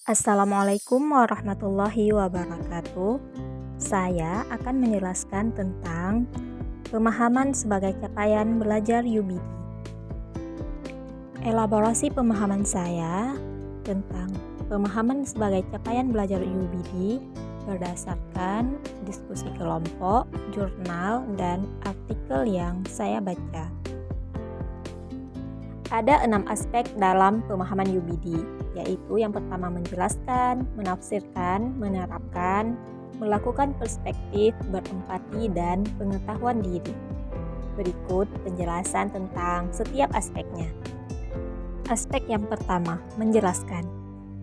Assalamualaikum warahmatullahi wabarakatuh. Saya akan menjelaskan tentang pemahaman sebagai capaian belajar UBD. Elaborasi pemahaman saya tentang pemahaman sebagai capaian belajar UBD berdasarkan diskusi kelompok, jurnal, dan artikel yang saya baca. Ada 6 aspek dalam pemahaman UBD, yaitu yang pertama menjelaskan, menafsirkan, menerapkan, melakukan perspektif, berempati, dan pengetahuan diri. Berikut penjelasan tentang setiap aspeknya. Aspek yang pertama, menjelaskan.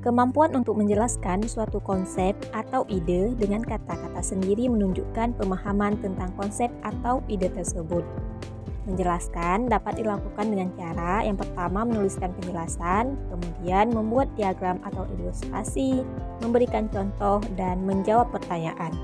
Kemampuan untuk menjelaskan suatu konsep atau ide dengan kata-kata sendiri menunjukkan pemahaman tentang konsep atau ide tersebut. Menjelaskan dapat dilakukan dengan cara yang pertama menuliskan penjelasan, kemudian membuat diagram atau ilustrasi, memberikan contoh, dan menjawab pertanyaan.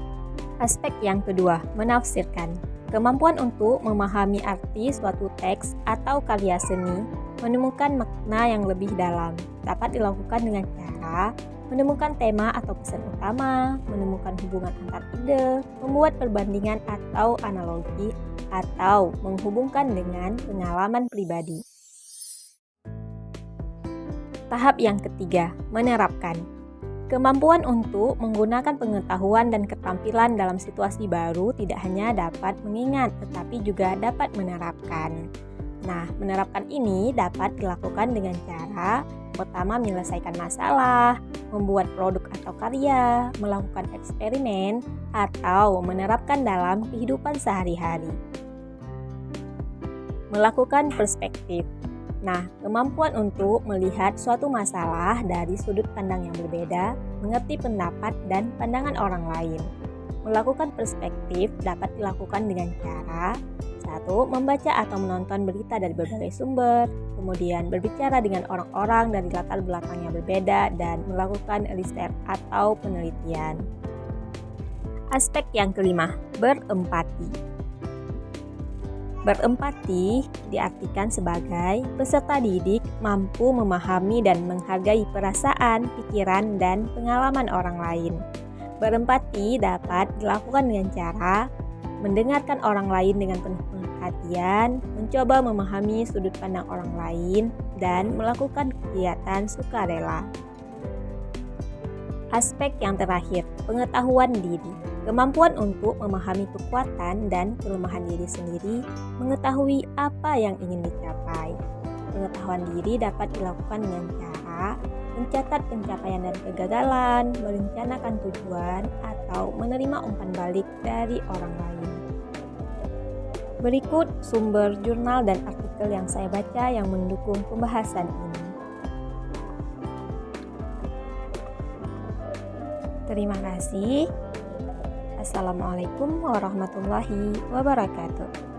Aspek yang kedua, menafsirkan. Kemampuan untuk memahami arti suatu teks atau karya seni, menemukan makna yang lebih dalam, dapat dilakukan dengan cara menemukan tema atau pesan utama, menemukan hubungan antar ide, membuat perbandingan atau analogi, atau menghubungkan dengan pengalaman pribadi. Tahap yang ketiga, menerapkan. Kemampuan untuk menggunakan pengetahuan dan keterampilan dalam situasi baru tidak hanya dapat mengingat, tetapi juga dapat menerapkan. Nah, menerapkan ini dapat dilakukan dengan cara pertama menyelesaikan masalah, membuat produk atau karya, melakukan eksperimen, atau menerapkan dalam kehidupan sehari-hari. Melakukan perspektif. Nah, kemampuan untuk melihat suatu masalah dari sudut pandang yang berbeda, mengerti pendapat dan pandangan orang lain. Melakukan perspektif dapat dilakukan dengan cara 1. Membaca atau menonton berita dari berbagai sumber, kemudian berbicara dengan orang-orang dari latar belakang yang berbeda dan melakukan riset atau penelitian. Aspek yang kelima, berempati. Berempati diartikan sebagai peserta didik mampu memahami dan menghargai perasaan, pikiran, dan pengalaman orang lain. Berempati dapat dilakukan dengan cara mendengarkan orang lain dengan penuh perhatian, mencoba memahami sudut pandang orang lain, dan melakukan kegiatan sukarela. Aspek yang terakhir, pengetahuan diri. Kemampuan untuk memahami kekuatan dan kelemahan diri sendiri, mengetahui apa yang ingin dicapai. Pengetahuan diri dapat dilakukan dengan cara mencatat pencapaian dan kegagalan, merencanakan tujuan, atau menerima umpan balik dari orang lain. Berikut sumber jurnal dan artikel yang saya baca yang mendukung pembahasan ini. Terima kasih. Assalamualaikum warahmatullahi wabarakatuh.